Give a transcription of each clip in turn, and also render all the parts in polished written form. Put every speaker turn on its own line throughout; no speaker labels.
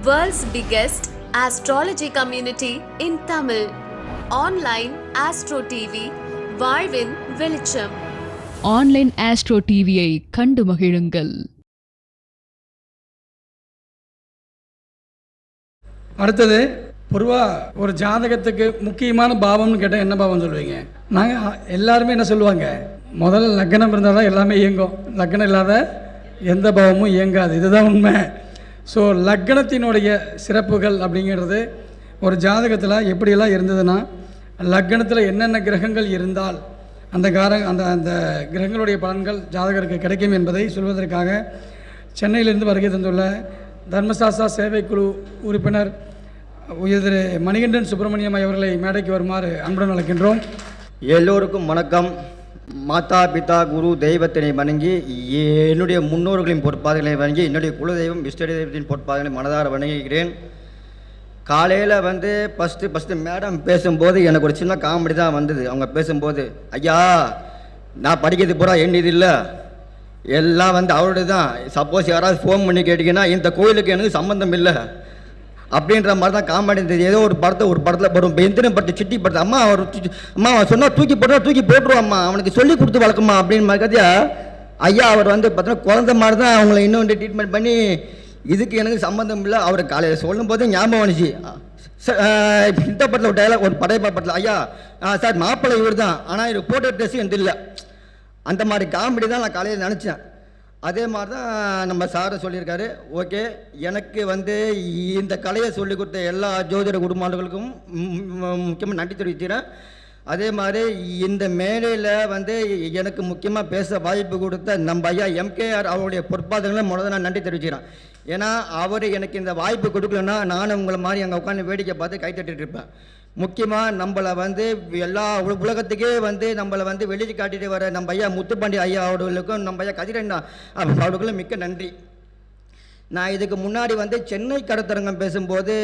World's biggest astrology community in Tamil. Online Astro TV, வாழ்வின் வெளிச்சம்.
Online astro டிவியை கண்டு மகிழுங்கள்.
அடுத்தது பொதுவாக ஒரு ஜாதகத்துக்கு முக்கியமான பாவம்னு கேட்டால் என்ன பாவம் சொல்லுவீங்க? நாங்கள் எல்லாருமே என்ன சொல்லுவாங்க, முதல்ல லக்னம் இருந்தால் தான் எல்லாமே இயங்கும், லக்னம் இல்லாத எந்த பாவமும் இயங்காது. இதுதான் உண்மை. ஸோ லக்னத்தினுடைய சிறப்புகள் அப்படிங்கிறது ஒரு ஜாதகத்தில் எப்படியெல்லாம் இருந்ததுன்னா, லக்னத்தில் என்னென்ன கிரகங்கள் இருந்தால் அந்த அந்த கிரகங்களுடைய பலன்கள் ஜாதகருக்கு கிடைக்கும் என்பதை சொல்வதற்காக சென்னையிலிருந்து வருகை தந்துள்ள தர்மசாஸ்திரா சேவைக்குழு உறுப்பினர் திரு மணிகண்டன் சுப்பிரமணியம் அவர்களை மேடைக்கு வருமாறு அன்புடன் அழைக்கின்றோம்.
எல்லோருக்கும் வணக்கம். மாதா பிதா குரு தெய்வத்தினை வணங்கி, என்னுடைய முன்னோர்களின் பொற்பாதைகளை வணங்கி, என்னுடைய குலதெய்வம் இஷ்ட தெய்வத்தின் பொற்பாதைகளை மனதார வணங்குகிறேன். காலையில் ஃபஸ்ட்டு மேடம் பேசும்போது எனக்கு ஒரு சின்ன காமெடி தான் வந்தது. அவங்க பேசும்போது, ஐயா நான் படிக்கிறது பூரா என்னது இல்லை, எல்லாம் அவரோட தான். சப்போஸ் யாராவது ஃபோன் பண்ணி கேட்டிங்கன்னா இந்த கோயிலுக்கு எனக்கு சம்மந்தம் இல்லை அப்படின்ற மாதிரி தான் காமெடி இருந்தது. ஏதோ ஒரு படத்தில் வரும், இப்போ எந்திரன் படத்தை சிட்டி படத்தை, அம்மா அவன் சொன்னால் தூக்கி போட்டுருவான் அம்மா, அவனுக்கு சொல்லி கொடுத்து வளர்க்குமா அப்படின்னு மாதிரி கதையா. ஐயா அவர் பார்த்தீங்கன்னா குழந்தை மாதிரி தான் அவங்கள இன்னும் ட்ரீட்மெண்ட் பண்ணி, இதுக்கு எனக்கு சம்மந்தம் இல்லை. அவர் காலையில் சொல்லும் போதே ஞாபகம் வந்துச்சு. இந்த படத்தில் ஒரு டைலாக், ஒரு படையப்பா படத்தில், ஐயா சார் மாப்பிள்ளை இவர் தான், ஆனால் இவர் போட்ட ட்ரெஸ்ஸு எனக்கு இல்லை. அந்த மாதிரி காமெடி தான் நான் காலையில் நினச்சேன். அதே மாதிரி தான் நம்ம சாரை சொல்லியிருக்காரு. ஓகே, எனக்கு இந்த கலையை சொல்லிக் கொடுத்த எல்லா ஜோதிட குடும்பங்களுக்கும் முக்கியமாக நன்றி தெரிவிக்கிறேன். அதே மாதிரி இந்த மேடையில் எனக்கு முக்கியமாக பேச வாய்ப்பு கொடுத்த நம்ம ஐயா எம்கேஆர் அவருடைய பொற்பாதங்களை முதல்ல நான் நன்றி தெரிவிக்கிறேன். ஏன்னா அவர் எனக்கு இந்த வாய்ப்பு கொடுக்கலன்னா நானும் உங்களை மாதிரி அங்கே உட்காந்து வேடிக்கை பார்த்து கைத்தட்டிட்டு இருப்பேன். முக்கியமாக நம்மளை எல்லா உலகத்துக்கே நம்மளை வெளியே காட்டிட்டு வர நம்ம ஐயா முத்துப்பாண்டி ஐயா அவர்களுக்கும் நம்ம ஐயா கதிரண்ணா அவர்களுக்கும் மிக்க நன்றி. நான் இதுக்கு முன்னாடி சென்னை கருத்தரங்கம் பேசும்போது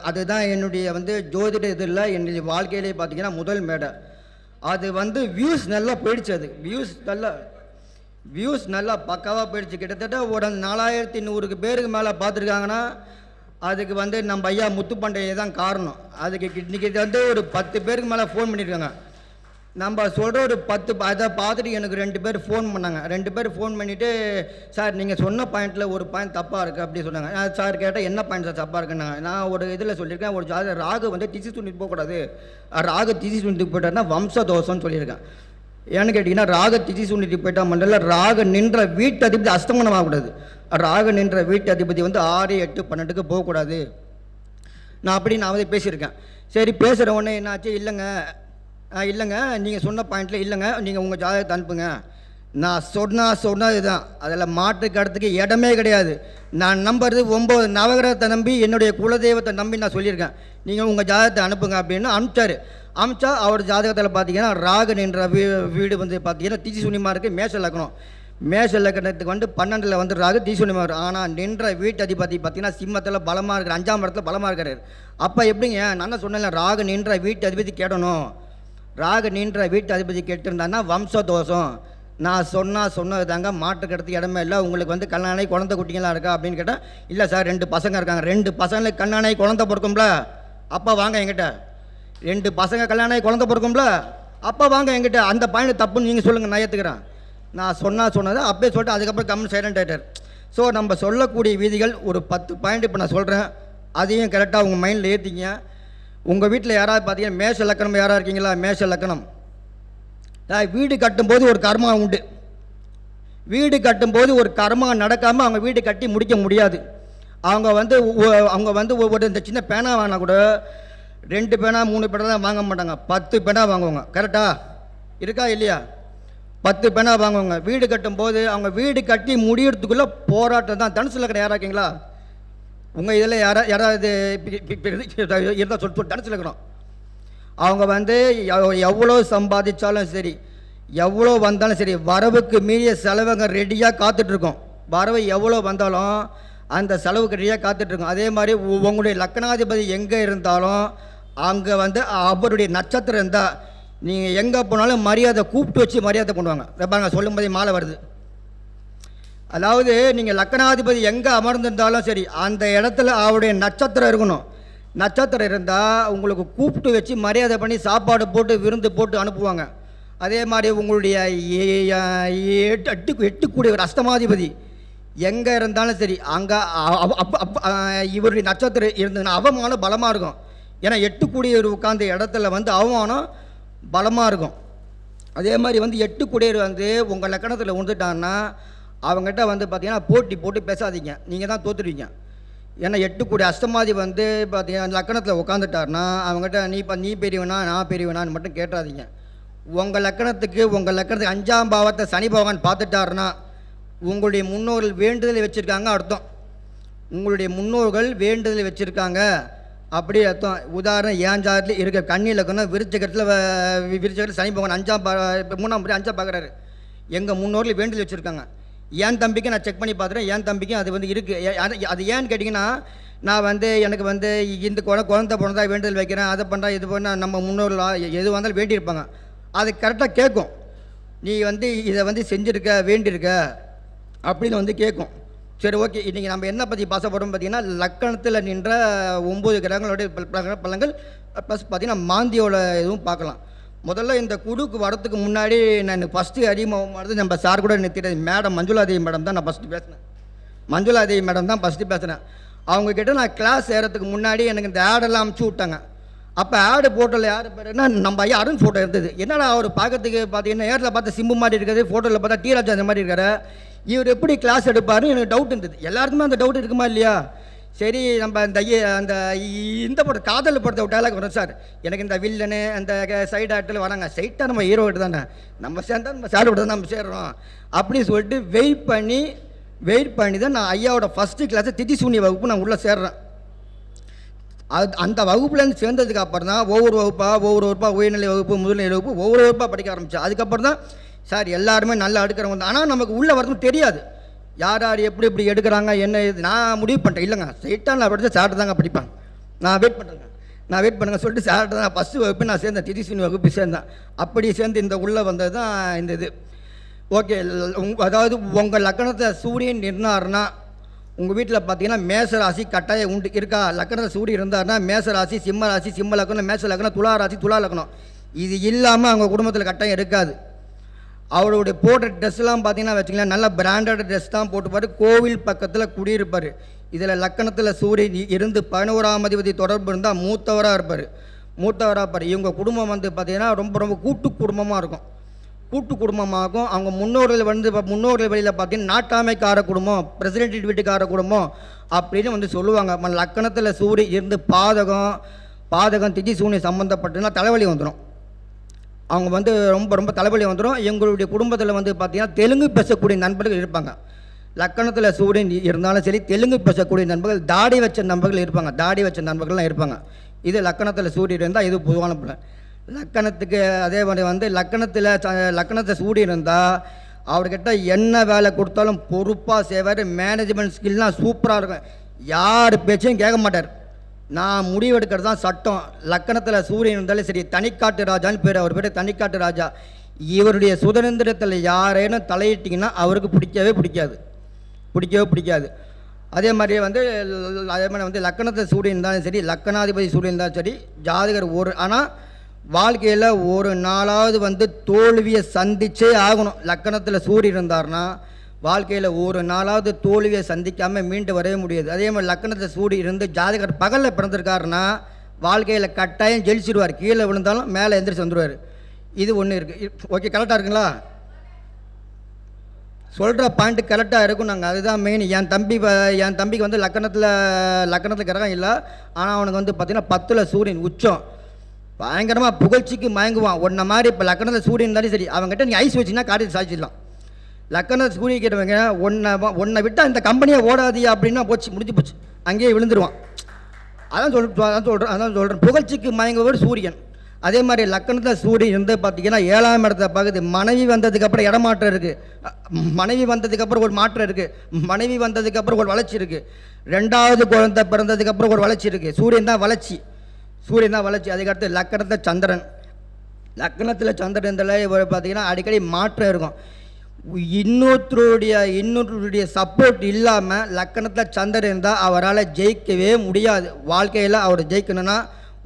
அதுதான் என்னுடைய ஜோதிட இதில் என்னுடைய வாழ்க்கையிலே பார்த்தீங்கன்னா முதல் மேடை. அது வியூஸ் நல்லா போயிடுச்சு. அது வியூஸ் நல்லா பக்காவாக போயிடுச்சு. கிட்டத்தட்ட ஒரு 4100 பேருக்கு மேலே பார்த்துருக்காங்கன்னா அதுக்கு நம்ம ஐயா முத்துப்பாண்டையே தான் காரணம். அதுக்கு இன்றைக்கி ஒரு 10 பேருக்கு மேலே ஃபோன் பண்ணியிருக்காங்க. நம்ம சொல்கிற ஒரு 10 அதை பார்த்துட்டு எனக்கு 2 பேர் ஃபோன் பண்ணாங்க. 2 பேர் ஃபோன் பண்ணிவிட்டு, சார் நீங்கள் சொன்ன பாயிண்ட்டில் ஒரு பாயிண்ட் தப்பாக இருக்குது அப்படி சொன்னாங்க. சார் கேட்டால் என்ன பாயிண்ட் சார் தப்பாக இருக்குன்னாங்க. நான் ஒரு இதில் சொல்லியிருக்கேன், ஒரு ஜாதி ராகு திசி துணிட்டு போகக்கூடாது, ராகு திசி துணிட்டு போயிட்டாருன்னா வம்சதோஷம்னு சொல்லியிருக்கேன். ஏன்னு கேட்டிங்கன்னா, ராக திசி சுண்ணிட்டு போயிட்டா மண்டல ராக நின்ற வீட்டு அதிபதி அஸ்தமனம் ஆகக்கூடாது. ராக நின்ற வீட்டு அதிபதி 6, 8, 12க்கு போகக்கூடாது. நான் அப்படி நான் பேசியிருக்கேன். சரி, பேசுகிற உடனே என்னாச்சு, இல்லைங்க நீங்கள் சொன்ன பாயிண்டில் இல்லைங்க, நீங்கள் உங்கள் ஜாதகத்தை அனுப்புங்க. நான் சொன்னது தான், அதில் மாட்டுக்கு இடத்துக்கு இடமே கிடையாது. நான் நம்புறது 9 நவகிரகத்தை நம்பி என்னுடைய குலதெய்வத்தை நம்பி நான் சொல்லியிருக்கேன். நீங்கள் உங்கள் ஜாதகத்தை அனுப்புங்க அப்படின்னு அமிச்சா அவர் ஜாதகத்தில் பார்த்தீங்கன்னா ராகு நின்ற வீடு பார்த்தீங்கன்னா திசி சுனிமா இருக்குது. மேஷ லக்னத்துக்கு 12ல் ராகு திசி சுனிமா இருக்குது. ஆனால் நின்ற வீட்டு அதிபதி பார்த்தீங்கன்னா சிம்மத்தில் பலமாக இருக்கிற 5ஆம் இடத்துல பலமாக இருக்கிறார். அப்போ எப்படிங்க, நான் சொன்னேன் ராகு நின்ற வீட்டு அதிபதி கேட்டணும். ராகு நின்ற வீட்டு அதிபதி கேட்டிருந்தாங்கன்னா வம்சதோஷம். நான் சொன்னது தாங்க, மாட்டுக்கு இடத்துக்கு இடமே இல்லை. உங்களுக்கு கல்யாணம் குழந்தை குட்டிங்களாம் இருக்கா அப்படின்னு கேட்டால், இல்லை சார் 2 பசங்க இருக்காங்க. 2 பசங்களுக்கு கல்யாணம் குழந்தை பிறக்கும்ல, அப்போ வாங்க என்கிட்ட. 2 பசங்க கல்யாணம் குழந்தை பிறக்கும்ல, அப்போ வாங்க என்கிட்ட. அந்த பாயிண்ட் தப்புன்னு நீங்கள் சொல்லுங்கள், நான் ஏற்றுக்கிறேன். நான் சொன்னதை அப்பயே சொல்லிட்டு அதுக்கப்புறம் கம்மி சைலண்ட் ஆகிட்டார். ஸோ நம்ம சொல்லக்கூடிய விதிகள் ஒரு 10 பாயிண்ட் இப்போ நான் சொல்கிறேன். அதையும் கரெக்டாக உங்கள் மைண்டில் ஏற்றிங்க. உங்கள் வீட்டில் யாராவது பார்த்தீங்கன்னா மேஷ லக்கணம் யாராக இருக்கீங்களா? மேஷ லக்கணம் வீடு கட்டும்போது ஒரு கர்மா உண்டு. வீடு கட்டும்போது ஒரு கர்மா நடக்காமல் அவங்க வீடு கட்டி முடிக்க முடியாது. அவங்க ஒரு இந்த சின்ன பேனா வாங்கினா கூட 2 பேனா 3 பேனா தான் வாங்க மாட்டாங்க, 10 பேனா வாங்குவாங்க. கரெக்டாக இருக்கா இல்லையா? 10 பேனா வாங்குவாங்க. வீடு கட்டும்போது அவங்க வீடு கட்டி முடியறதுக்குள்ளே போராட்டம் தான். தனுசு லக்னம் யாராக இருக்கீங்களா? உங்கள் இதில் யாராவது இருந்தால் சொல்லி தனுசு லக்னம். அவங்க எவ்வளோ சம்பாதிச்சாலும் சரி, எவ்வளோ வந்தாலும் சரி, வரவுக்கு மீறிய செலவுங்க ரெடியாக காத்துட்ருக்கோம். வரவு எவ்வளோ வந்தாலும் அந்த செலவுக்கு ரெடியாக காத்துட்ருக்கோம். அதே மாதிரி உங்களுடைய லக்னாதிபதி எங்கே இருந்தாலும் அங்கே அவருடைய நட்சத்திரம் இருந்தால் நீங்கள் எங்கே போனாலும் மரியாதை கூப்பிட்டு வச்சு மரியாதை பண்ணுவாங்க. பாருங்க, சொல்லும் போதே மாலை வருது. அதாவது நீங்கள் லக்கணாதிபதி எங்கே அமர்ந்திருந்தாலும் சரி அந்த இடத்துல அவருடைய நட்சத்திரம் இருக்கணும். நட்சத்திரம் இருந்தால் உங்களுக்கு கூப்பிட்டு வச்சு மரியாதை பண்ணி சாப்பாடு போட்டு விருந்து போட்டு அனுப்புவாங்க. அதே மாதிரி உங்களுடைய எட்டுக்கூடிய ஒரு அஷ்டமாதிபதி எங்கே இருந்தாலும் சரி அங்கே இவருடைய நட்சத்திரம் இருந்ததுன்னா அவமானம் பலமாக இருக்கும். ஏன்னா எட்டுக்கூடியவர் உட்கார்ந்த இடத்துல வந்து அவமானம் பலமாக இருக்கும். அதே மாதிரி வந்து எட்டுக்கூடியவர் வந்து உங்கள் லக்கணத்தில் வந்துட்டாங்கன்னா அவங்ககிட்ட வந்து பார்த்தீங்கன்னா போட்டி போட்டு பேசாதீங்க, நீங்கள் தான் தோற்றுடுவீங்க. ஏன்னா எட்டுக்கூடிய அஷ்டமாதி வந்து பார்த்தீங்கன்னா லக்கணத்தில் உட்காந்துட்டாருன்னா அவங்ககிட்ட நீ பெரியவனா நான் பெரியவனான்னு மட்டும் கேட்டாதீங்க. உங்கள் லக்கணத்துக்கு 5ஆம் பாவத்தை சனி பகவான் பார்த்துட்டாருன்னா உங்களுடைய முன்னோர்கள் வேண்டுதலை வச்சுருக்காங்க அர்த்தம். உங்களுடைய முன்னோர்கள் வேண்டுதலை வச்சுருக்காங்க அப்படி அர்த்தம். உதாரணம் ஏன் ஜாதகத்தில் இருக்க கன்னி லக்கணம் விருச்சகத்தில் சனி பகவான் 3ஆம் முறை 5ஆம் பார்க்குறாரு. எங்கள் முன்னோர்கள் வேண்டுதல் வச்சுருக்காங்க. என் தம்பிக்கு நான் செக் பண்ணி பார்த்துட்டேன், என் தம்பிக்கும் அது வந்து இருக்குது. அது ஏன்னு கேட்டிங்கன்னா நான் வந்து எனக்கு வந்து இந்த குழந்தை பிறந்தா வேண்டுதல் வைக்கிறேன், அதை பண்ணுறேன், இது பண்ணால் நம்ம முன்னோர்கள் எது வந்தாலும் வேண்டியிருப்பாங்க. அது கரெக்டாக கேட்கும். நீ வந்து இதை வந்து செஞ்சுருக்க வேண்டியிருக்க அப்படின்னு வந்து கேட்கும். சரி, ஓகே. இன்றைக்கி நம்ம என்ன பற்றி பாசப்படுறோம் பார்த்தீங்கன்னா லக்கணத்தில் நின்ற 9 கிரகங்களுடைய பலங்கள் ப்ளஸ் பார்த்திங்கன்னா மாந்தியோட இதுவும் பார்க்கலாம். முதல்ல இந்த குழுக்கு வரத்துக்கு முன்னாடி நான் ஃபஸ்ட்டு அறிமுகமானது நம்ம சார் கூட எனக்கு தெரியாது, மேடம் மஞ்சுளாதேவி மேடம் தான் நான் ஃபஸ்ட்டு பேசினேன். மஞ்சுளாதேவி மேடம் தான் ஃபஸ்ட்டு பேசினேன். அவங்கக்கிட்ட நான் கிளாஸ் ஏறத்துக்கு முன்னாடி எனக்கு இந்த ஆடெல்லாம் அமுச்சு விட்டாங்க. அப்போ ஆடு போட்டோவில் யார் பேருன்னா நம்ம ஐயா அருண் ஃபோட்டோ இருந்தது. என்னடா அவர் பார்க்கறதுக்கு பார்த்தீங்கன்னா நேரில் பார்த்து சிம்பு மாதிரி இருக்காது, ஃபோட்டோவில் பார்த்தா டீராஜா அந்த மாதிரி இருக்காரு, இவர் எப்படி கிளாஸ் எடுப்பாருன்னு எனக்கு டவுட் இருந்தது. எல்லாருக்குமே அந்த டவுட் இருக்குமா இல்லையா? சரி, நம்ம இந்த படம் காதல் படத்தை டைலாக் வரும் சார், எனக்கு இந்த வில்லனு அந்த சைடு ஆக்டில் வராங்க, சைட்டாக நம்ம ஹீரோட்டு தானே, நம்ம சேர்ந்தால் நம்ம சாரோட தான் நம்ம சேர்றோம் அப்படின்னு சொல்லிட்டு வெயிட் பண்ணி தான் நான் ஐயாவோட ஃபஸ்ட்டு கிளாஸை திதி சூன்ய வகுப்பு நான் உள்ளே சேர்றேன். அந்த வகுப்புலேருந்து சேர்ந்ததுக்கு அப்புறம் தான் ஒவ்வொரு வகுப்பாக உயர்நிலை வகுப்பு முதுநிலை வகுப்பு ஒவ்வொரு வகுப்பாக படிக்க ஆரம்பித்தேன். அதுக்கப்புறம் தான் சார் எல்லாருமே நல்லா எடுக்கிறவங்க தான். ஆனால் நமக்கு உள்ளே வரதும் தெரியாது, யார் எப்படி எடுக்கிறாங்க என்ன இது. நான் முடிவு பண்ணிட்டேன், இல்லைங்க ஸ்ட்ரைட்டாக நான் படித்தா சார்ட்டு தாங்க படிப்பேன், நான் வெயிட் பண்ணுங்க சொல்லிட்டு சார்ட்டு தான் ஃபஸ்ட்டு வகுப்பு நான் சேர்ந்தேன், திதிசூன்ய வகுப்பு சேர்ந்தேன். அப்படி சேர்ந்து இந்த உள்ளே வந்தது தான் இந்த இது. ஓகே, அதாவது உங்கள் லக்கணத்தை சூரியன் நின்னார்னா உங்கள் வீட்டில் பார்த்தீங்கன்னா மேச ராசி கட்டாயம் உண்டு இருக்கா. லக்கணத்தை சூரியன் இருந்தார்னா மேச ராசி, சிம்ம ராசி, சிம்ம லக்கணம், மேச லக்கணம், துலா ராசி, துலா லக்கணம், இது இல்லாமல் அவங்க குடும்பத்தில் கட்டாயம் இருக்காது. அவருடைய போட்ட ட்ரெஸ்லாம் பார்த்தீங்கன்னா வச்சுக்கலாம் நல்ல பிராண்டட் ட்ரெஸ் தான் போட்டுப்பார், கோவில் பக்கத்தில் குடியிருப்பார். இதில் லக்கணத்தில் சூரியன் இருந்து 11ஆம் அதிபதி தொடர்பு இருந்தால் மூத்தவராக இருப்பார். இவங்க குடும்பம் வந்து பார்த்திங்கன்னா ரொம்ப கூட்டு குடும்பமாக இருக்கும். அவங்க முன்னோர்கள் வழியில் பார்த்தீங்கன்னா நாட்டாமைக்கார குடும்பம், பிரசிடென்ட் வீட்டுக்கார குடும்பம் அப்படின்னு வந்து சொல்லுவாங்க. லக்கணத்தில் சூரியன் இருந்து பாதகம் திதி சூரியன் சம்மந்தப்பட்டுனா தலைவலி வந்துடும். அவங்க வந்து ரொம்ப தலைவலி வந்துடும். எங்களுடைய குடும்பத்தில் வந்து பார்த்திங்கன்னா தெலுங்கு பேசக்கூடிய நண்பர்கள் இருப்பாங்க. லக்கணத்தில் சூரியன் இருந்தாலும் சரி தெலுங்கு பேசக்கூடிய நண்பர்கள், தாடி வச்ச நண்பர்கள்லாம் இருப்பாங்க. இது லக்கணத்தில் சூரியன் இருந்தால் இது பொதுவான பலன். லக்கணத்துக்கு அதே மாதிரி வந்து லக்கணத்தை சூரியன் இருந்தால் அவர்கிட்ட என்ன வேலை கொடுத்தாலும் பொறுப்பாக செய்வார். மேனேஜ்மெண்ட் ஸ்கில்லாம் சூப்பராக இருக்கும், யார் பேச்சையும் கேட்க மாட்டார். நான் முடிவெடுக்கிறது தான் சட்டம். லக்கணத்தில் சூரியன் இருந்தாலும் சரி, தனிக்காட்டு ராஜான்னு பேர், அவர் பேர் தனிக்காட்டு ராஜா. இவருடைய சுதந்திரத்தில் யாரேனும் தலையிட்டிங்கன்னா அவருக்கு பிடிக்கவே பிடிக்காது. அதே மாதிரி வந்து லக்கணத்தை சூரியன் இருந்தாலும் சரி, லக்கணாதிபதி சூரியன் இருந்தாலும் சரி, ஜாதகர் ஆனால் வாழ்க்கையில் ஒரு நாளாவது வந்து தோல்வியை சந்திச்சே ஆகணும். லக்கணத்தில் சூரியன் இருந்தார்னா வாழ்க்கையில் ஒரு நாளாவது தோல்வியை சந்திக்காமல் மீண்டு வரவே முடியாது. அதே மாதிரி லக்கணத்தில் சூரியன் இருந்து ஜாதகர் பகலில் பிறந்திருக்காருன்னா வாழ்க்கையில் கட்டாயம் ஜெயிச்சிடுவார், கீழே விழுந்தாலும் மேலே எந்திரிச்சு வந்துடுவார். இது ஒன்று இருக்குது. ஓகே, கரெக்டாக இருக்குங்களா? சொல்கிற பாயிண்ட்டு கரெக்டாக இருக்கும். நாங்கள் அதுதான் மெயின். என் தம்பிக்கு வந்து லக்கணத்தில் கிரகம் இல்லை, ஆனால் அவனுக்கு வந்து பார்த்திங்கன்னா 10ல் சூரியன் உச்சம், பயங்கரமாக புகழ்ச்சிக்கு மயங்குவான். ஒன்றை மாதிரி இப்போ லக்கணத்தில் சூரியன் இருந்தாலும் சரி, அவங்ககிட்ட நீ ஐஸ் வச்சுன்னா காரியத்தை சாதிச்சிடலாம். லக்கணத்தில் சூரியன் கேட்டவங்க ஒன்றை விட்டால் இந்த கம்பெனியை ஓடாதியா அப்படின்னா முடிஞ்சு போச்சு, அங்கேயே விழுந்துருவான். அதான் சொல்கிறேன் புகழ்ச்சிக்கு மயங்குவர் சூரியன். அதே மாதிரி லக்கணத்தில் சூரியன் இருந்து பார்த்தீங்கன்னா 7ஆம் இடத்தை பகுதி. மனைவி வந்ததுக்கப்புறம் இடமாற்றம் இருக்குது, மனைவி வந்ததுக்கப்புறம் ஒரு மாற்றம் இருக்குது, மனைவி வந்ததுக்கப்புறம் ஒரு வளர்ச்சி இருக்குது, 2வது குழந்தை பிறந்ததுக்கப்புறம் ஒரு வளர்ச்சி இருக்குது. சூரியன் தான் வளர்ச்சி. அதுக்கடுத்து லக்கணத்தில் சந்திரன் இருந்தாலே பார்த்தீங்கன்னா அடிக்கடி மாற்றம் இருக்கும். இன்னொருத்தருடைய சப்போர்ட் இல்லாமல் லக்கணத்தில் சந்திரன் இருந்தால் அவரால் ஜெயிக்கவே முடியாது. வாழ்க்கையில் அவர் ஜெயிக்கணும்னா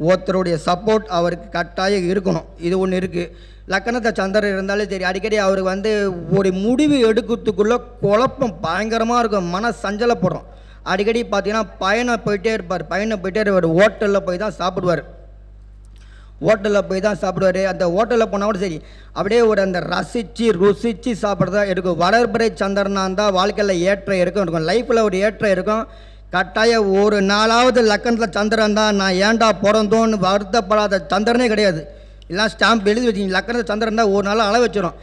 ஒருத்தருடைய சப்போர்ட் அவருக்கு கட்டாயம் இருக்கணும். இது ஒன்று இருக்குது. லக்கணத்தை சந்திரன் இருந்தாலே சரி, அடிக்கடி அவருக்கு வந்து ஒரு முடிவு எடுக்கிறதுக்குள்ளே குழப்பம் பயங்கரமாக இருக்கும், மன சஞ்சலப்படும். அடிக்கடி பார்த்தீங்கன்னா பயணம் போயிட்டே இருப்பார். ஹோட்டலில் போய் தான் சாப்பிடுவார். அந்த ஹோட்டலில் போனால் கூட சரி, அப்படியே ஒரு அந்த ருசித்து சாப்பிட்றதா இருக்கும். வளர்பிறை சந்திரனாக இருந்தால் வாழ்க்கையில் ஏற்றம் இருக்கும், லைஃப்பில் ஒரு ஏற்றம் இருக்கும். கட்டாயம் ஒரு நாளாவது லக்கணத்தில் சந்திரன் தான் நான் ஏன்டா பிறந்தோன்னு வருத்தப்படாத சந்திரனே கிடையாது. எல்லாம் ஸ்டாம்ப் எழுதி வச்சிங்க. லக்கணத்தில் சந்திரன் தான் ஒரு நாள் அளவு வச்சிடும்.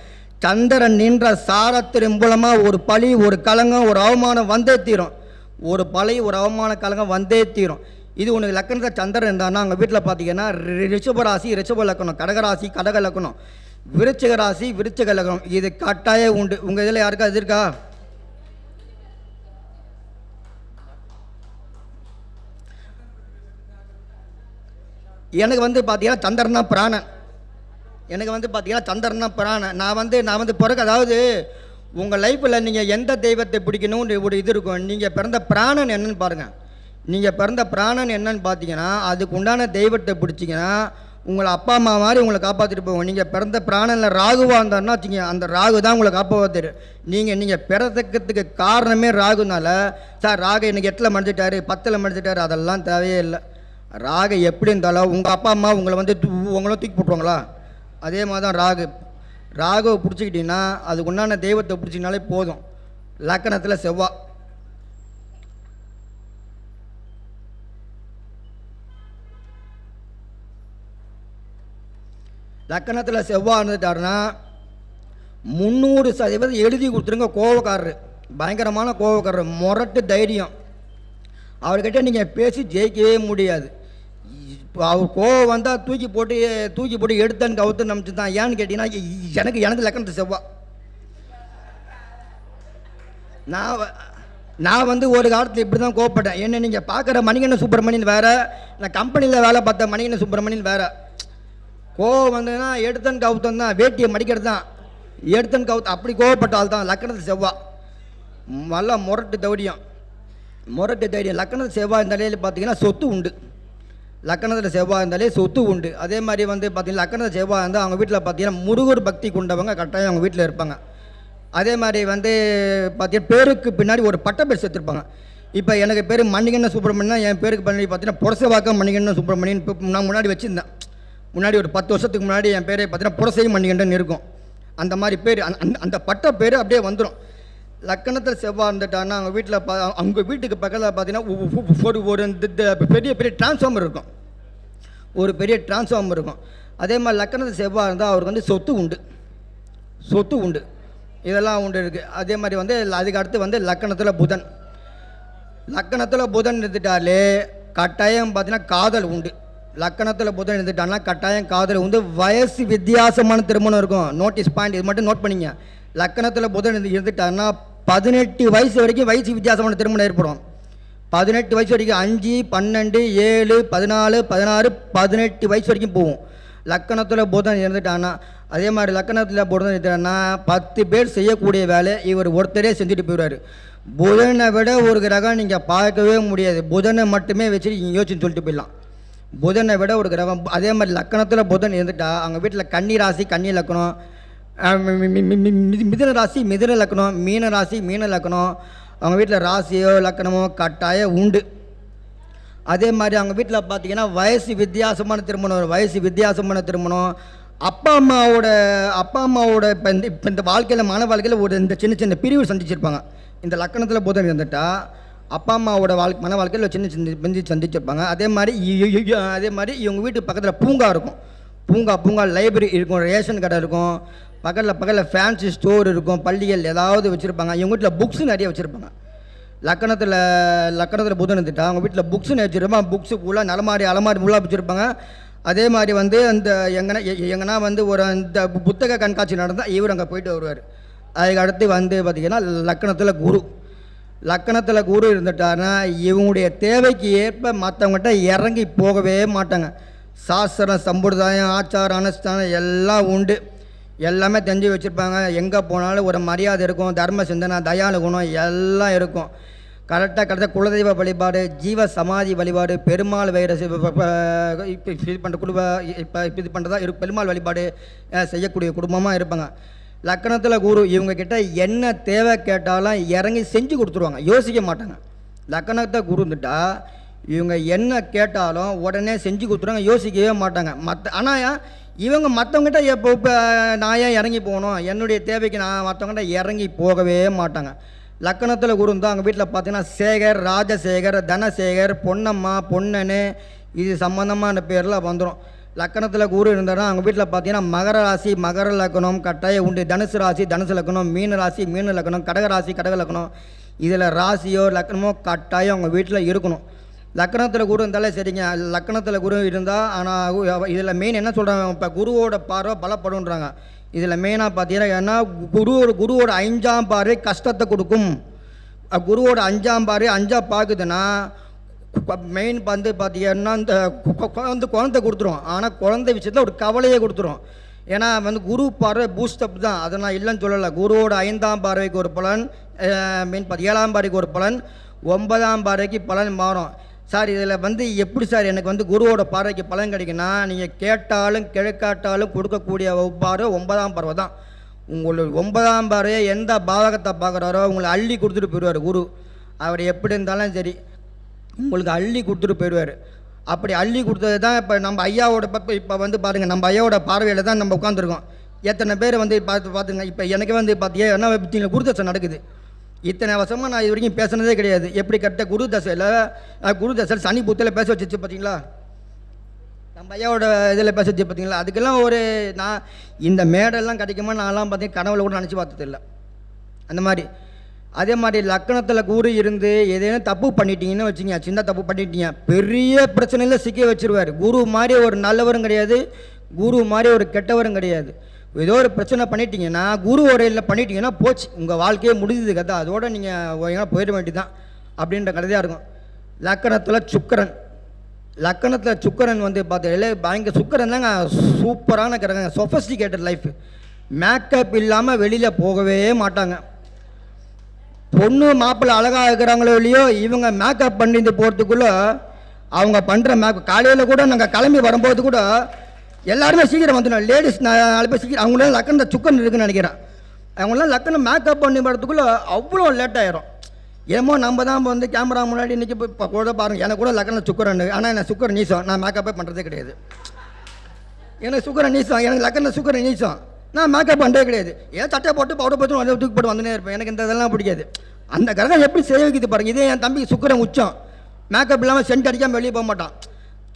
சந்திரன் நின்ற சாரத்தின் மூலமாக ஒரு பழி, ஒரு கலங்கம், ஒரு அவமானம் வந்தே தீரும். இது உனக்கு லக்கணத்தில் சந்திரன் இருந்தான்னா அவங்க வீட்டில் பார்த்தீங்கன்னா ரிஷபராசி ரிஷப லக்கணம், கடகராசி கடக லக்கணம், விருச்சிக ராசி விருச்சிக லக்கணம். இது கட்டாயம் உண்டு. உங்கள் இதில் யாருக்கா இது இருக்கா? எனக்கு வந்து பார்த்தீங்கன்னா சந்திரன் தான் பிராணன். நான் வந்து பிறகு, அதாவது உங்கள் லைஃப்பில் நீங்கள் எந்த தெய்வத்தை பிடிக்கணும்னு ஒரு இது இருக்கும். நீங்கள் பிறந்த பிராணன் என்னன்னு பாருங்கள். பார்த்தீங்கன்னா அதுக்கு உண்டான தெய்வத்தை பிடிச்சிங்கன்னா உங்களை அப்பா அம்மா மாதிரி உங்களை காப்பாற்றிட்டு போவோம். நீங்கள் பிறந்த பிராணனில் ராகுவாக இருந்தாருன்னா வச்சுங்க, அந்த ராகு தான் உங்களை காப்பாற்று. நீங்கள் பிறந்ததுக்கு காரணமே ராகுனால, சார் ராகு எனக்கு 8ல் மடிச்சிட்டாரு 10ல் மடிச்சிட்டாரு, அதெல்லாம் தேவையே இல்லை. ராகு எப்படி இருந்தாலும் உங்கள் அப்பா அம்மா உங்களை வந்து உங்களும் தூக்கி போட்டுருவாங்களா? அதே மாதிரி தான் ராகுவை பிடிச்சிக்கிட்டிங்கன்னா அதுக்கு உண்டான தெய்வத்தை பிடிச்சிங்கனாலே போதும். லக்கணத்தில் செவ்வாய். லக்கணத்தில் செவ்வாய் இருந்துட்டாருன்னா 300% எழுதி கொடுத்துருங்க. கோவக்காரரு, பயங்கரமான கோவக்காரர், முரட்டு தைரியம். அவர்கிட்ட நீங்கள் பேசி ஜெயிக்கவே முடியாது. அவர் கோவம் வந்தால் தூக்கி போட்டு எடுத்தன்னு கவுத்து நம்பிச்சு தான். ஏன்னு கேட்டிங்கன்னா எனக்கு லக்கணத்து செவ்வாய். நான் வந்து ஒரு காலத்தில் இப்படி தான் கோவப்பட்டேன். என்ன நீங்கள் பார்க்குற மணிகண்டன் சுப்பிரமணியன் வேறு, நான் கம்பெனியில் வேலை பார்த்த மணிகண்டன் சுப்பிரமணியன் வேறு. கோவம் வந்ததுன்னா எடுத்தன் கவுத்தம் தான், வேட்டியை மடிக்கிறது தான். எடுத்தன் கவுத்து அப்படி கோவப்பட்ட ஆள் தான் லக்கணத்து செவ்வாய். நல்லா முரட்டு தைரியம். லக்கணத்து செவ்வாய் இருந்தாலே பார்த்தீங்கன்னா சொத்து உண்டு. அதே மாதிரி வந்து பார்த்தீங்கன்னா லக்கணத்து செவ்வாய் இருந்தால் அவங்க வீட்டில் பார்த்தீங்கன்னா முருகர் பக்தி கொண்டவங்க கட்டாயம் அவங்க வீட்டில் இருப்பாங்க. அதே மாதிரி வந்து பார்த்தீங்கன்னா பேருக்கு பின்னாடி ஒரு பட்ட பேர் சேர்த்துருப்பாங்க. இப்போ எனக்கு பேர் மணிகண்டன் சுப்பிரமணியன், என் பேருக்கு பின்னாடி பார்த்தீங்கன்னா புரசவாக்கம் மணிகண்டன் சுப்பிரமணியன். இப்போ நான் முன்னாடி வச்சுருந்தேன். முன்னாடி ஒரு 10 வருஷத்துக்கு முன்னாடி என் பேரே பார்த்தீங்கன்னா புரசை மணிகண்டன் இருக்கும். அந்த மாதிரி பேர், அந்த பட்ட பேர் அப்படியே வந்துடும். லக்கணத்தில் செவ்வாய் இருந்துட்டாங்கன்னா அவங்க வீட்டுக்கு பக்கத்தில் பார்த்தீங்கன்னா ஒரு பெரிய டிரான்ஸ்ஃபார்மர் இருக்கும். அதே மாதிரி லக்கணத்தில் செவ்வாய் இருந்தால் அவருக்கு வந்து சொத்து உண்டு. இதெல்லாம் உண்டு இருக்குது. அதே மாதிரி வந்து அதுக்கு அடுத்து வந்து லக்கணத்தில் புதன் இருந்துட்டாலே கட்டாயம் பார்த்தீங்கன்னா காதல் உண்டு. லக்கணத்தில் புதன் இருந்துட்டாங்கன்னா கட்டாயம் காதல் உண்டு. வயசு வித்தியாசமான திருமணம் இருக்கும். நோட்டீஸ் பாயிண்ட், இது மட்டும் நோட் பண்ணிங்க. லக்கணத்தில் புதன் இருந்துட்டாங்கன்னா 18 வயசு வரைக்கும் வயசு வித்தியாசமான திருமணம் ஏற்படும். 18 வயசு வரைக்கும் 5, 12, 7, 14, 16, 18 வயசு வரைக்கும் போகும். லக்கணத்தில் புதன் இருந்துட்டான்னா, அதே மாதிரி லக்கணத்தில் புதன் இருந்துட்டான்னா 10 பேர் செய்யக்கூடிய வேலை இவர் ஒருத்தரே செஞ்சுட்டு போயிடுவார். புதனை விட ஒரு கிரகம் நீங்கள் பார்க்கவே முடியாது. புதனை மட்டுமே வச்சுட்டு நீங்கள் யோசிச்சுன்னு சொல்லிட்டு போயிடலாம். புதனை விட ஒரு கிரகம். அதே மாதிரி லக்கணத்தில் புதன் இருந்துட்டா அவங்க வீட்டில் கன்னி ராசி கன்னி லக்கணம், மிதுன ராசி மிதுன லக்கணம், மீன ராசி மீன லக்கணம், அவங்க வீட்டில் ராசியோ லக்கணமோ கட்டாயம் உண்டு. அதே மாதிரி அவங்க வீட்டில் பார்த்தீங்கன்னா வயசு வித்தியாசமான திருமணம். அப்பா அம்மாவோட இப்போ இந்த வாழ்க்கையில் மன வாழ்க்கையில் ஒரு இந்த சின்ன பிரிவு சந்திச்சிருப்பாங்க. இந்த லக்கணத்தில் புதன் இருந்துட்டா அப்பா அம்மாவோட மன வாழ்க்கையில் சின்ன சந்திச்சிருப்பாங்க. அதே மாதிரி இவங்க வீட்டு பக்கத்தில் பூங்கா இருக்கும். பூங்கா லைப்ரரி இருக்கும், ரேஷன் கடை இருக்கும், பக்கத்தில் ஃபேன்சி ஸ்டோர் இருக்கும், பள்ளிகள் ஏதாவது வச்சுருப்பாங்க. இவங்க வீட்டில் புக்ஸ் நிறைய வச்சுருப்பாங்க. லக்கணத்தில் புதன் இருந்துட்டா அவங்க வீட்டில் புக்ஸ் நிறைய வச்சுருப்பாங்க. புக்ஸு ஃபுல்லாக அலமாரி ஃபுல்லாக வச்சுருப்பாங்க. அதே மாதிரி வந்து அந்த எங்கன்னா வந்து ஒரு அந்த புத்தக கண்காட்சி நடந்தால் இவர் அங்கே போயிட்டு வருவார். அதுக்கு அடுத்து வந்து பார்த்திங்கன்னா லக்கணத்தில் குரு இருந்துட்டாருன்னா இவங்களுடைய தேவைக்கு ஏற்ப மற்றவங்ககிட்ட இறங்கி போகவே மாட்டாங்க. சாஸ்திரம் சம்பிரதாயம் ஆச்சாரம் அனுஷ்டானம் எல்லாம் உண்டு. எல்லாமே தெரிஞ்சு வச்சுருப்பாங்க. எங்கே போனாலும் ஒரு மரியாதை இருக்கும், தர்ம சிந்தனை, தயாளு குணம் எல்லாம் இருக்கும். கரெக்டாக குலதெய்வ வழிபாடு, ஜீவ சமாதி வழிபாடு, பெருமாள் வைரஸ் இப்போ இது பண்ணுற இப்போ இது பண்ணுறதா பெருமாள் வழிபாடு செய்யக்கூடிய குடும்பமாக இருப்பாங்க. லக்கணத்தில் குரு இவங்கக்கிட்ட என்ன தேவை கேட்டாலும் இறங்கி செஞ்சு கொடுத்துருவாங்க, யோசிக்க மாட்டாங்க. லக்கணத்தை குரு இருந்துட்டா இவங்க என்ன கேட்டாலும் உடனே செஞ்சு கொடுத்துருவாங்க, யோசிக்கவே மாட்டாங்க. ஆனால் இவங்க மற்றவங்ககிட்ட இப்போ நான் ஏன் இறங்கி போகணும், என்னுடைய தேவைக்கு நான் மற்றவங்ககிட்ட இறங்கி போகவே மாட்டாங்க. லக்கணத்தில் குரு இருந்தால் அவங்க வீட்டில் பார்த்தீங்கன்னா சேகர், ராஜசேகர், தனசேகர், பொன்னம்மா, பொன்னனு இது சம்மந்தமான பேரில் வந்துடும். லக்கணத்தில் குரு இருந்தால் அவங்க வீட்டில் பார்த்தீங்கன்னா மகர ராசி, மகர லக்கணம் கட்டாயம் உண்டு. தனுசு ராசி, தனுசு லக்கணம். மீன ராசி, மீன லக்கணம். கடக ராசி, கடக லக்கணம். இதில் ராசியோ லக்கணமோ கட்டாயம் அவங்க வீட்டில் இருக்கணும். லக்கணத்தில் குரு இருந்தாலே சரிங்க. லக்கணத்தில் குரு இருந்தால் ஆனால் இதில் மெயின் என்ன சொல்கிறாங்க, இப்போ குருவோட பார்வை பலப்படுன்றாங்க. இதில் மெயினாக பார்த்தீங்கன்னா ஏன்னா குருவோட 5ஆம் பார்வை கஷ்டத்தை கொடுக்கும். குருவோட 5ஆம் பார்வை 5ஆ பார்க்குதுன்னா மெயின் வந்து பார்த்தீங்கன்னா இந்த குழந்தை கொடுத்துரும். ஆனால் குழந்தை விஷயத்தில் ஒரு கவலையை கொடுத்துரும். ஏன்னா வந்து குரு பார்வை பூஸ்டப் தான், அதை நான் இல்லைன்னு சொல்லலை. குருவோட 5ஆம் பார்வைக்கு ஒரு பலன், மெயின் 7ஆம் பார்வைக்கு ஒரு பலன், 9ஆம் பார்வைக்கு பலன் மாறும். சார் இதில் வந்து எப்படி சார் எனக்கு வந்து குருவோட பார்வைக்கு பலன் கிடைக்குன்னா, நீங்கள் கேட்டாலும் கிழக்காட்டாலும் கொடுக்கக்கூடிய பார்வை 9ஆம் பார்வை தான். உங்களுக்கு 9ஆம் பார்வையை எந்த பாவகத்தை பார்க்குறாரோ உங்களை அள்ளி கொடுத்துட்டு போயிடுவார் குரு. அவர் எப்படி இருந்தாலும் சரி உங்களுக்கு அள்ளி கொடுத்துட்டு போயிடுவார். அப்படி அள்ளி கொடுத்தது தான் இப்போ நம்ம ஐயாவோட இப்போ வந்து பாருங்கள், நம்ம ஐயாவோட பார்வையில் தான் நம்ம உட்காந்துருக்கோம். எத்தனை பேர் வந்து பார்த்துங்க. இப்போ எனக்கு வந்து பார்த்தீங்கன்னா என்ன பார்த்தீங்கன்னா குருதசை நடக்குது. இத்தனை வருஷமாக நான் இது வரைக்கும் பேசுனதே கிடையாது. எப்படி கரெக்டாக குருதசையில் சனி புத்தில் பேச வச்சிச்சு பார்த்தீங்களா, நம்ம ஐயாவோட இதில் பேச வச்சு பார்த்தீங்களா. அதுக்கெல்லாம் ஒரு நான் இந்த மேடெல்லாம் கிடைக்குமா நான்லாம் பார்த்தீங்கன்னா கனவுல கூட நினச்சி பார்த்ததில்லை. அந்த மாதிரி அதே மாதிரி லக்கணத்தில் குரு இருந்து ஏதேனும் தப்பு பண்ணிட்டீங்கன்னு வச்சுங்க, சின்ன தப்பு பண்ணிட்டீங்க, பெரிய பிரச்சனையில் சிக்க வச்சுருவார். குரு மாதிரி ஒரு நல்லவரும் கிடையாது, குரு மாதிரி ஒரு கெட்டவரும் கிடையாது. ஏதோ ஒரு பிரச்சனை பண்ணிட்டீங்கன்னா குரு உரையில் பண்ணிட்டீங்கன்னா போச்சு, உங்கள் வாழ்க்கையே முடிஞ்சது கதை, அதோடு நீங்கள் போயிட வேண்டியதுதான் அப்படின்ற கதையாக இருக்கும். லக்கணத்தில் சுக்கரன் வந்து பார்த்தீங்கன்னா பயங்கர சுக்கரன் தாங்க சூப்பரான கிரகங்க. Sophisticated life. மேக்கப் இல்லாமல் வெளியில் போகவே மாட்டாங்க. பொண்ணு மாப்பிள்ளை அழகாக இருக்கிறாங்களோ இல்லையோ இவங்க மேக்கப் பண்ணிட்டு போகிறதுக்குள்ளே அவங்க பண்ணுற காலையில் கூட நாங்கள் கிளம்பி வரும்போது கூட எல்லாருமே சீக்கிரம் வந்துடும். லேடிஸ் 4 பேர் சீக்கிரம் அவங்களாம் லக்கணம் சுக்கரன் இருக்குன்னு நினைக்கிறேன். அவங்களாம் லக்கணம் மேக்கப் பண்ணி வரதுக்குள்ளே அவ்வளோ லேட் ஆகிரும். ஏமோ நம்ம தான் வந்து கேமரா முன்னாடி இன்றைக்கி இப்போ கூட பாருங்கள், எனக்கு கூட லக்கணம் சுக்கரன். ஆனால் எனக்கு சுக்கரன் நீசம், நான் மேக்கப்பே பண்ணுறதே கிடையாது. எனக்கு சுக்கரன் நீசம், எனக்கு லக்கணம் சுக்கரன் நீசம், நான் மேக்கப் பண்ணுறதே கிடையாது. ஏன் சட்டை போட்டு பவுடர் போட்டு வந்து தூக்கி போட்டு வந்துனே இருப்பேன். எனக்கு இந்த இதெல்லாம் பிடிக்காது. அந்த கிரகம் எப்படி சேவிக்குது பாருங்கள். இதே என் தம்பி சுக்கரன் உச்சம், மேக்கப் இல்லாமல் சென்ட் அடிக்காமல் வெளியே போக மாட்டான்.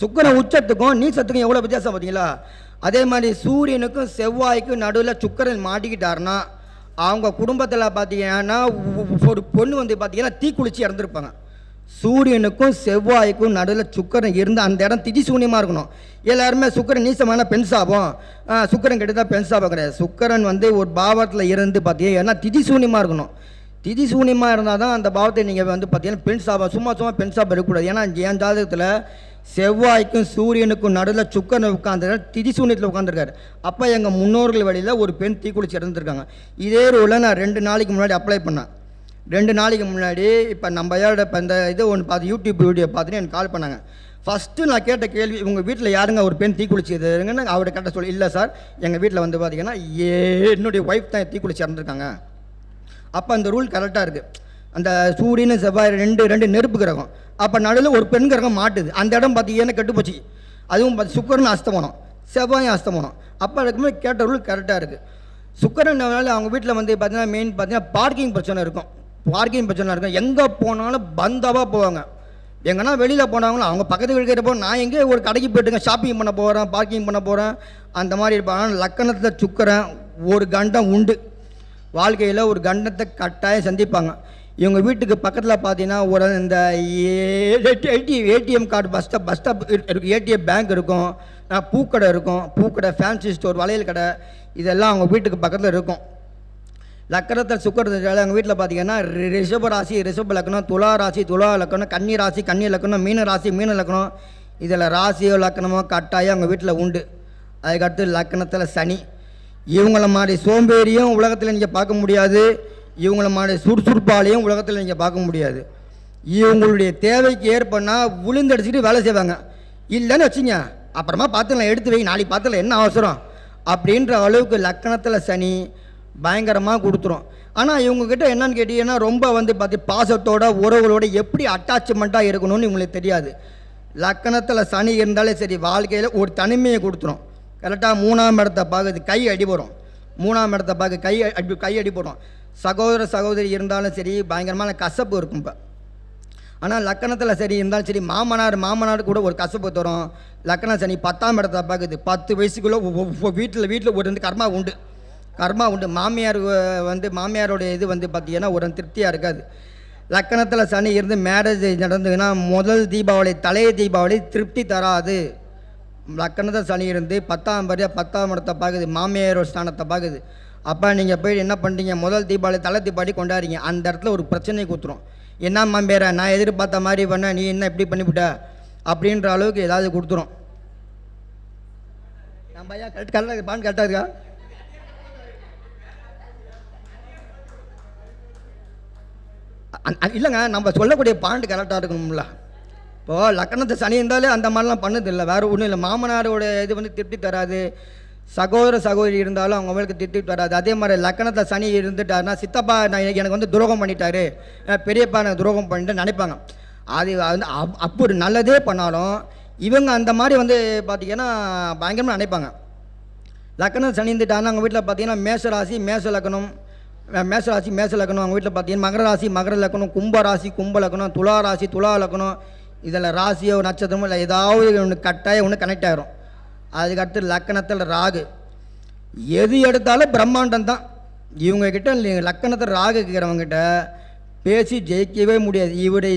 சுக்கரன் உச்சத்துக்கும் நீசத்துக்கும் எவ்வளோ வித்தியாசம் பார்த்தீங்களா. அதே மாதிரி சூரியனுக்கும் செவ்வாய்க்கும் நடுவில் சுக்கரன் மாட்டிக்கிட்டாருன்னா அவங்க குடும்பத்தில் பார்த்தீங்கன்னா ஒரு பொண்ணு வந்து பார்த்தீங்கன்னா தீக்குளிச்சு இறந்துருப்பாங்க. சூரியனுக்கும் செவ்வாய்க்கும் நடுவில் சுக்கரன் இருந்து அந்த இடம் திதி சூன்யமாக இருக்கணும். எல்லாருமே சுக்கரன் நீசமான பெண் சாபம், சுக்கரன் கெட்டுதான் பெண் சாபம் கிடையாது. சுக்கரன் வந்து ஒரு பாவத்தில் இருந்து பார்த்தீங்கன்னா ஏன்னா திதி சூன்யமாக இருக்கணும். திதி சூன்யமாக இருந்தால் தான் அந்த பாவத்தை நீங்கள் வந்து பார்த்தீங்கன்னா பெண் சாபம் சும்மா பெண் சாபம் இருக்கக்கூடாது. ஏன்னா என் ஜாதகத்தில் செவ்வாய்க்கும் சூரியனுக்கும் நடுவில் சுக்கரன் உட்காந்துருக்காரு, திதி சூன்யத்தில் உட்காந்துருக்காரு. அப்போ எங்கள் முன்னோர்கள் வழியில் ஒரு பெண் தீக்குளிச்சு இறந்துருக்காங்க. இதே ரூலை நான் 2 நாளைக்கு முன்னாடி அப்ளை பண்ணேன். 2 நாளைக்கு முன்னாடி இப்போ நம்ம ஐயாவோட இப்போ இந்த இது ஒன்று பார்த்து யூடியூப் வீடியோ பார்த்துட்டு எனக்கு கால் பண்ணாங்க. ஃபஸ்ட்டு நான் கேட்ட கேள்வி, உங்கள் வீட்டில் யாருங்க ஒரு பெண் தீக்குளிச்சுதுன்னு அவர்கிட்ட கேட்ட சொல்லி, இல்லை சார் எங்கள் வீட்டில் வந்து பார்த்தீங்கன்னா என்னுடைய ஒய்ஃப் தான் தீக்குளிச்சு இறந்துருக்காங்க. அப்போ அந்த ரூல் கரெக்டாக இருக்குது. அந்த சூரியன் செவ்வாய் ரெண்டு நெருப்பு கிரகம், அப்போ நடுவில் ஒரு பெண் கிரகம் மாட்டுது. அந்த இடம் பார்த்தீங்கன்னா கெட்டு போச்சு. அதுவும் பார்த்து சுக்கரன் அஸ்தமனம், செவ்வாயும் அஸ்தமனம். அப்போ அதுக்குமே கேட்ட ரூல் கரெக்டாக இருக்குது. சுக்கரன்னால அவங்க வீட்டில் வந்து பார்த்தீங்கன்னா மெயின் பார்த்தீங்கன்னா பார்க்கிங் பிரச்சனை இருக்கும். எங்கே போனாலும் பந்தாவாக போவாங்க. எங்கன்னா வெளியில் போனாங்களோ அவங்க பக்கத்து வீட்டுக்கிட்ட போக நான் எங்கே ஒரு கடைக்கு போய்ட்டுங்க ஷாப்பிங் பண்ண போகிறேன், பார்க்கிங் பண்ண போகிறேன், அந்த மாதிரி இருப்பாங்க. லக்கணத்தில் சுக்கரன் ஒரு கண்டம் உண்டு. வாழ்க்கையில் ஒரு கண்டத்தை கட்டாயம் சந்திப்பாங்க. இவங்க வீட்டுக்கு பக்கத்தில் பார்த்தீங்கன்னா ஒரு இந்த ஏடிஎம் கார்டு பஸ் ஸ்டாப் இருக்கும், ஏடிஎம் பேங்க் இருக்கும், பூக்கடை இருக்கும், பூக்கடை, ஃபேன்சி ஸ்டோர், வளையல் கடை, இதெல்லாம் அவங்க வீட்டுக்கு பக்கத்தில் இருக்கும். லக்கணத்தில் சுக்கரத்தால் அவங்க வீட்டில் பார்த்தீங்கன்னா ரிஷப ராசி, ரிஷப லக்கணம், துலா ராசி, துலா லக்கணம், கன்னி ராசி, கன்னி லக்கணம், மீன ராசி, மீன லக்கணம், இதில் ராசியோ லக்கணமோ கட்டாயம் அவங்க வீட்டில் உண்டு. அதுக்கடுத்து லக்கணத்தில் சனி. இவங்கள மாதிரி சோம்பேறியும் உலகத்தில் நீங்கள் பார்க்க முடியாது, இவங்கள மாதிரி சுறுசுறுப்பாலையும் உலகத்தில் நீங்கள் பார்க்க முடியாது. இவங்களுடைய தேவைக்கு ஏற்பனா விழுந்தடிச்சிட்டு வேலை செய்வாங்க. இல்லைன்னு வச்சுங்க, அப்புறமா பார்த்துக்கலாம், எடுத்து வை, நாளைக்கு பார்த்துல என்ன அவசரம் அப்படின்ற அளவுக்கு லக்கணத்தில் சனி பயங்கரமாக கொடுத்துரும். ஆனால் இவங்கக்கிட்ட என்னன்னு கேட்டிங்கன்னா ரொம்ப வந்து பாசத்தோட உறவுகளோட எப்படி அட்டாச்மெண்ட்டாக இருக்கணும்னு இவங்களுக்கு தெரியாது. லக்கணத்தில் சனி இருந்தாலே சரி, வாழ்க்கையில் ஒரு தனிமையை கொடுத்துரும். கரெக்டாக 3ஆம் இடத்தை பார்க்குது, கை அடிபடும். 3ஆம் இடத்தை பார்க்க கை அடிபடும். சகோதர சகோதரி இருந்தாலும் சரி, பயங்கரமான கசப்பு இருக்கும். இப்போ ஆனால் லக்கணத்தில் சரி இருந்தாலும் சரி, மாமனார் கூட ஒரு கசப்பு தரும். லக்கண சனி 10ஆம் இடத்தை பார்க்குது. 10 வயசுக்குள்ளே வீட்டில் ஒரு வந்து கர்மா உண்டு. மாமியாரோட இது வந்து பார்த்திங்கன்னா ஒரு திருப்தியாக இருக்காது. லக்கணத்தில் சனி இருந்து மேரேஜ் நடந்ததுன்னா முதல் தீபாவளி, தலைய தீபாவளி திருப்தி தராது. லக்கணத்தில் சனி இருந்து 10ஆம் இடத்தை பார்க்குது, மாமியாரோட ஸ்தானத்தை பார்க்குது. அப்போ நீங்கள் போய் என்ன பண்ணுறீங்க, முதல் தீபாவளி தலை தீபாவளி கொண்டாடுறீங்க, அந்த இடத்துல ஒரு பிரச்சனை கொடுத்துரும். என்ன மாமியார, நான் எதிர்பார்த்த மாதிரி பண்ண, நீ என்ன இப்படி பண்ணிவிட்ட அப்படின்ற அளவுக்கு ஏதாவது கொடுத்துரும். நம்ம ஐயா கரெக்டாக இருக்கா? இல்லைங்க, நம்ம சொல்லக்கூடிய பாயிண்ட் கரெக்டாக இருக்கணும்ல. இப்போது லக்கணத்தை சனி இருந்தாலே அந்த மாதிரிலாம் பண்ணதில்லை, வேறு ஒன்றும் இல்லை. மாமனாரோட இது வந்து திருப்தி தராது, சகோதர சகோதரி இருந்தாலும் அவங்களுக்கு திருப்தி தராது. அதே மாதிரி லக்கணத்தை சனி இருந்துட்டாருன்னா, சித்தப்பா எனக்கு வந்து துரோகம் பண்ணிட்டாரு, பெரியப்பா எனக்கு துரோகம் பண்ணிட்டு நினைப்பாங்க. அது வந்து அப்படி நல்லதே பண்ணாலும் இவங்க அந்த மாதிரி வந்து பார்த்திங்கன்னா பயங்கரமாக நினைப்பாங்க. லக்கணம் சனி இருந்துட்டாருன்னா அவங்க வீட்டில் பார்த்திங்கன்னா மேஷராசி மேஷ லக்கணம், அவங்க வீட்டில் பார்த்தீங்கன்னா மகர ராசி மகர லக்கணம், கும்ப ராசி கும்ப லக்கணம், துலா ராசி துலா லக்கணம். இதில் ராசியோ நட்சத்திரமோ இல்லை ஏதாவது ஒன்று கட்டாயம் ஒன்று கனெக்ட் ஆகிரும். அதுக்கடுத்து லக்கணத்தில் ராகு, எது எடுத்தாலும் பிரம்மாண்டம் தான். இவங்கக்கிட்ட லக்கணத்தில் ராகு இருக்கிறவங்ககிட்ட பேசி ஜெயிக்கவே முடியாது.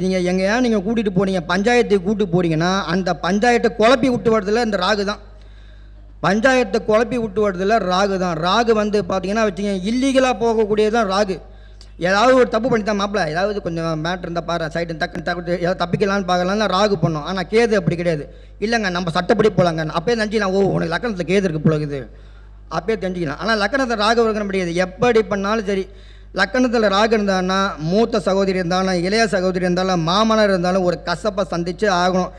நீங்கள் எங்கேயா நீங்கள் கூட்டிகிட்டு போனீங்க, பஞ்சாயத்துக்கு கூப்பிட்டு போகிறீங்கன்னா அந்த பஞ்சாயத்தை குழப்பி விட்டு வரதில்ல இந்த ராகு தான். பஞ்சாயத்தை குழப்பி விட்டு வரதில்ல ராகு தான். ராகு வந்து பார்த்தீங்கன்னா வச்சுங்க, இல்லீகலாக போகக்கூடியதான் ராகு. ஏதாவது ஒரு தப்பு பண்ணி தான் மாப்பிள்ள, ஏதாவது கொஞ்சம் மேட்ரு இருந்தால் பாரு, சைடு டக்குன்னு ஏதாவது தப்பிக்கலான்னு பார்க்கலாம்னா ராகு பண்ணோம். ஆனால் கேது அப்படி கிடையாது. இல்லைங்க நம்ம சட்டப்படி போகலாங்க, அப்பயே நினச்சிக்கலாம், உனக்கு லக்கணத்தில் கேது இருக்குது போலகுது, அப்பயே தெரிஞ்சிக்கலாம். ஆனால் லக்கணத்தில் ராகு இருக்க முடியாது. எப்படி பண்ணாலும் சரி, லக்கணத்தில் ராகு இருந்தான்னா மூத்த சகோதரி இருந்தாலும் இளைய சகோதரி இருந்தாலும் மாமனார் இருந்தாலும் ஒரு கசப்பை சந்தித்து ஆகணும்.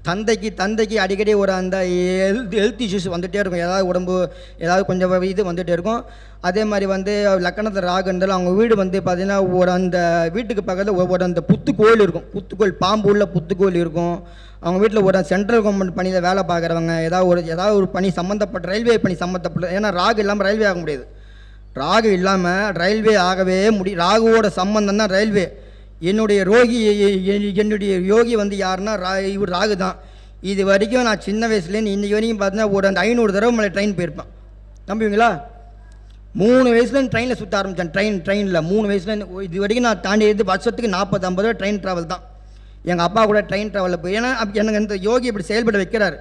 தந்தைக்கு அடிக்கடி ஒரு அந்த ஹெல்த் இஷ்யூஸ் வந்துகிட்டே இருக்கும், ஏதாவது உடம்பு ஏதாவது கொஞ்சம் இது வந்துகிட்டே இருக்கும். அதே மாதிரி வந்து லக்கணத்தில் ராகு இருந்தாலும் அவங்க வீடு வந்து பார்த்திங்கன்னா ஒரு அந்த வீட்டுக்கு பக்கத்தில் ஒரு அந்த புத்துக்கோயில் இருக்கும், புத்துக்கோயில் பாம்பு உள்ள புத்துக்கோயில் இருக்கும். அவங்க வீட்டில் ஒரு சென்ட்ரல் கவர்மெண்ட் பணியில் வேலை பார்க்குறவங்க, ஏதாவது ஒரு பணி சம்மந்தப்பட்ட ரயில்வே பணி சம்மந்தப்பட்ட, ஏன்னா ராகு இல்லாமல் ரயில்வே ஆக முடியாது. ராகு இல்லாமல் ரயில்வே ஆகவே முடியும். ராகுவோட சம்பந்தம் தான் ரயில்வே. என்னுடைய யோகி வந்து யாருன்னா இவர் ராகு தான். இது வரைக்கும் நான் சின்ன வயசுலேருந்து இன்றைக்கி வரைக்கும் பார்த்தீங்கன்னா ஒரு அந்த 500 தடவை மேலே ட்ரெயின் போயிருப்பேன். நம்புவீங்களா? 3 வயசுலேருந்து ட்ரெயினில் சுற்ற ஆரம்பித்தேன். ட்ரெயினில் 3 வயசுலேருந்து இது வரைக்கும் நான் தாண்டி வருஷத்துக்கு 40-50 ட்ரெயின் ட்ராவல் தான். எங்கள் அப்பா கூட ட்ரெயின் ட்ராவலில் போய், ஏன்னா எனக்கு இந்த யோகி இப்படி செயல்பட வைக்கிறார்.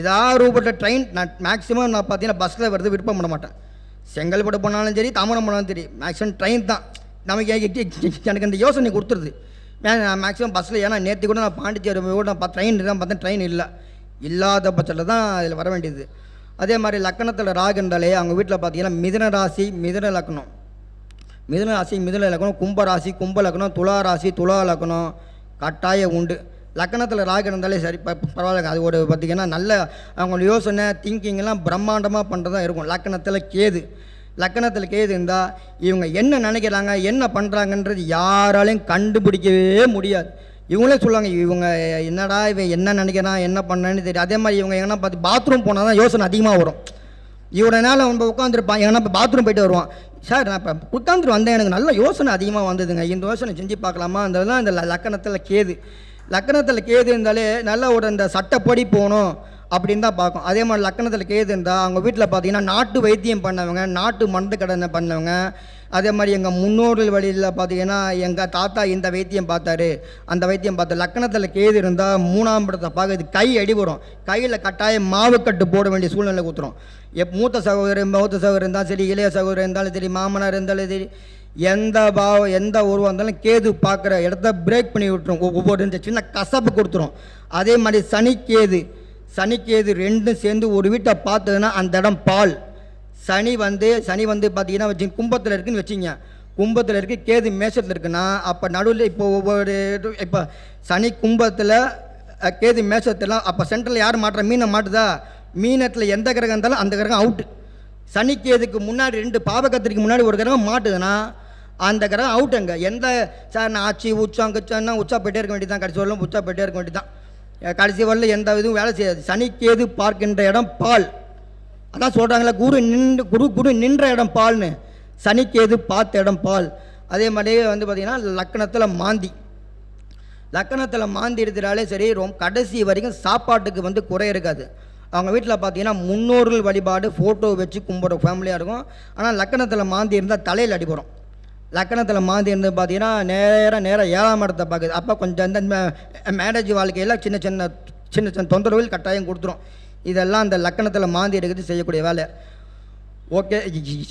ஏதாவது ரூபட்ட ட்ரெயின் நான் மேக்ஸிமம் நான் பார்த்தீங்கன்னா பஸ்ஸில் வருது விருப்பம் பண்ண மாட்டேன். செங்கல்பட்டு போனாலும் சரி, தாம்பரம் போனாலும் சரி, மேக்ஸிமம் ட்ரெயின் தான். நமக்கு எனக்கு இந்த யோசனை கொடுத்துருது. நான் மேக்ஸிமம் பஸ்ஸில், ஏன்னா நேற்று கூட நான் பாண்டிச்சேரி கூட நான் ட்ரெயின் தான் பார்த்தேன், ட்ரெயின் இல்லாத பட்சத்தில் தான் அதில் வர வேண்டியது. அதே மாதிரி லக்கணத்தில் ராகு இருந்தாலே அவங்க வீட்டில் பார்த்தீங்கன்னா மிதுன ராசி மிதுன லக்கணம், கும்பராசி கும்ப லக்கணம், துலா ராசி துலா லக்கணம் கட்டாயம் உண்டு. லக்கணத்தில் ராகு இருந்தாலே சரி பரவாயில்ல. அது ஒரு பார்த்திங்கன்னா நல்ல அவங்களோட யோசனை திங்கிங்கெல்லாம் பிரம்மாண்டமாக பண்ணுறதா இருக்கும். லக்கணத்தில் கேது இருந்தால் இவங்க என்ன நினைக்கிறாங்க என்ன பண்ணுறாங்கன்றது யாராலையும் கண்டுபிடிக்கவே முடியாது. இவங்களே சொல்லுவாங்க, இவங்க என்னடா இவன் என்ன நினைக்கிறான் என்ன பண்ணான்னு தெரியும். அதே மாதிரி இவங்க எங்கன்னா பார்த்து பாத்ரூம் போனால் தான் யோசனை அதிகமாக வரும். இவனால நம்ம உட்காந்துருப்பான், எங்கன்னா இப்போ பாத்ரூம் போய்ட்டு வருவான், சார் நான் இப்போ உட்காந்துட்டு வந்தேன், எனக்கு நல்ல யோசனை அதிகமாக வந்ததுங்க, இந்த யோசனை செஞ்சு பார்க்கலாமா, அதெல்லாம் இந்த லக்கணத்தில் கேது இருந்தாலே நல்லா ஒரு அந்த சட்டப்படி போகணும் அப்படின்னு தான் பார்க்கும். அதே மாதிரி லக்கணத்தில் கேது இருந்தால் அவங்க வீட்டில் பார்த்தீங்கன்னா நாட்டு வைத்தியம் பண்ணவங்க, நாட்டு மருந்து கடனை பண்ணவங்க. அதே மாதிரி எங்கள் முன்னோர்கள் வழியில் பார்த்தீங்கன்னா எங்கள் தாத்தா இந்த வைத்தியம் பார்த்தாரு, அந்த வைத்தியம் பார்த்தாரு. லக்கணத்தில் கேது இருந்தால் 3ஆம் இடத்தை பார்க்குறது கை அடி வரும், கையில் கட்டாயம் மாவுக்கட்டு போட வேண்டிய சூழ்நிலை கொடுத்துரும். மூத்த சகோதரர் இருந்தாலும் சரி, இளைய சகோதரர் இருந்தாலும் சரி, மாமனார் இருந்தாலும் சரி, எந்த உருவாக இருந்தாலும் கேது பார்க்குற இடத்த பிரேக் பண்ணி விட்டுரும், ஒவ்வொரு சின்ன கசப்பு கொடுத்துரும். அதே மாதிரி சனிக்கேது ரெண்டும் சேர்ந்து ஒரு வீட்டை பார்த்ததுன்னா அந்த இடம் பால், சனி வந்து பார்த்தீங்கன்னா வச்சு கும்பத்தில் இருக்குன்னு வச்சிங்க, கும்பத்தில் இருக்குது, கேது மேஷத்தில் இருக்குன்னா அப்போ நடுவில் இப்போ ஒவ்வொரு இப்போ சனி கும்பத்தில் கேது மேஷத்தில் அப்போ சென்ட்ரலில் யார் மாட்டுறா? மீனை மாட்டுதா? மீனத்தில் எந்த கிரகம் இருந்தாலும் அந்த கிரகம் அவுட்டு. சனி கேதுக்கு முன்னாடி 2 பாவகத்திற்கு முன்னாடி ஒரு கிரகம் மாட்டுதுன்னா அந்த கிரகம் அவுட்டுங்க. எந்த சார் நான் ஆட்சி உச்சம் கிச்சன்னா உச்சா போயிட்டே இருக்க வேண்டியது தான், கடைசி வரலும் உச்சா போயிட்டே இருக்க வேண்டியது தான், கடைசி வரல எந்த இதுவும் வேலை செய்யாது. சனி கேது பார்க்கின்ற இடம் பால், அதான் சொல்கிறாங்களே குரு நின்ற இடம் பால்னு, சனி கேது பார்த்த இடம் பால். அதே மாதிரியே வந்து பார்த்திங்கன்னா லக்கணத்தில் மாந்தி எடுத்துட்டாலே சரி, ரொம்ப கடைசி வரைக்கும் சாப்பாட்டுக்கு வந்து குறை இருக்காது. அவங்க வீட்டில் பார்த்தீங்கன்னா முன்னோர்கள் வழிபாடு ஃபோட்டோ வச்சு கும்பிட்ற ஃபேமிலியாக இருக்கும். ஆனால் லக்கணத்தில் மாந்தி இருந்தால் தலையில் அடிபடும். லக்கணத்தில் மாந்தி இருந்து பார்த்தீங்கன்னா நேராக 7ஆம் இடத்தை பார்க்குது. அப்போ கொஞ்சம் இந்த மேரேஜ் வாழ்க்கையில் சின்ன சின்ன தொந்தரவுகள் கட்டாயம் கொடுத்துரும். இதெல்லாம் அந்த லக்கணத்தில் மாந்தி எடுக்கிறது செய்யக்கூடிய வேலை. ஓகே,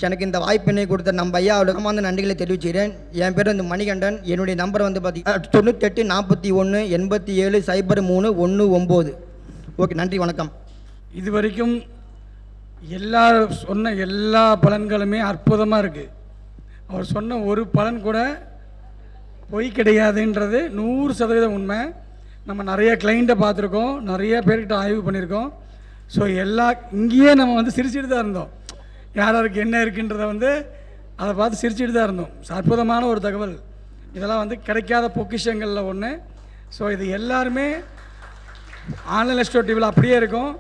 எனக்கு இந்த வாய்ப்பினை கொடுத்த நம்ம ஐயாவுக்கு வந்து நன்றிகளை தெரிவிச்சுக்கிறேன். என் பேர் வந்து மணிகண்டன். என்னுடைய நம்பர் வந்து பார்த்தீங்கன்னா 98 41 87 03 19. ஓகே, நன்றி, வணக்கம்.
இது வரைக்கும் சொன்ன எல்லா பலன்களுமே அற்புதமாக இருக்குது. அவர் சொன்ன ஒரு பலன் கூட பொய் கிடையாதுன்றது 100% உண்மை. நம்ம நிறைய கிளைண்ட்டை பார்த்துருக்கோம், நிறைய பேர்கிட்ட ஆய்வு பண்ணியிருக்கோம். ஸோ இங்கேயே நம்ம வந்து சிரிச்சுட்டு தான் இருந்தோம். யாருக்கு என்ன இருக்குன்றதை வந்து அதை பார்த்து சிரிச்சுட்டு தான் இருந்தோம். அற்புதமான ஒரு தகவல். இதெல்லாம் வந்து கிடைக்காத பொக்கிஷங்களில் ஒன்று. ஸோ இது எல்லாருமே ஆன்லைன் எஸ்ட்ரோ டிவியில் அப்படியே இருக்கும்.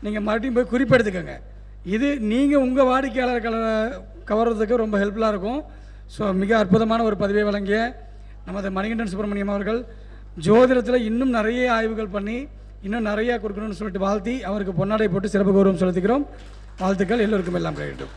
நீங்கள் மறுபடியும் போய் குறிப்பெடுத்துக்கோங்க. இது நீங்கள் உங்கள் வாடிக்கையாளர்களை கவர்றதுக்கு ரொம்ப ஹெல்ப்ஃபுல்லாக இருக்கும். ஸோ மிக அற்புதமான ஒரு பதிவை வழங்கிய நமது மணிகண்டன் சுப்பிரமணியம் அவர்கள் ஜோதிடத்தில் இன்னும் நிறைய ஆய்வுகள் பண்ணி இன்னும் நிறையா கொடுக்கணும்னு சொல்லிட்டு வாழ்த்தி அவருக்கு பொன்னாடை போட்டு சிறப்பு கௌரவம் செலுத்துகிறோம். வாழ்த்துக்கள். எல்லோருக்கும் எல்லாம் கிடைக்கட்டும்.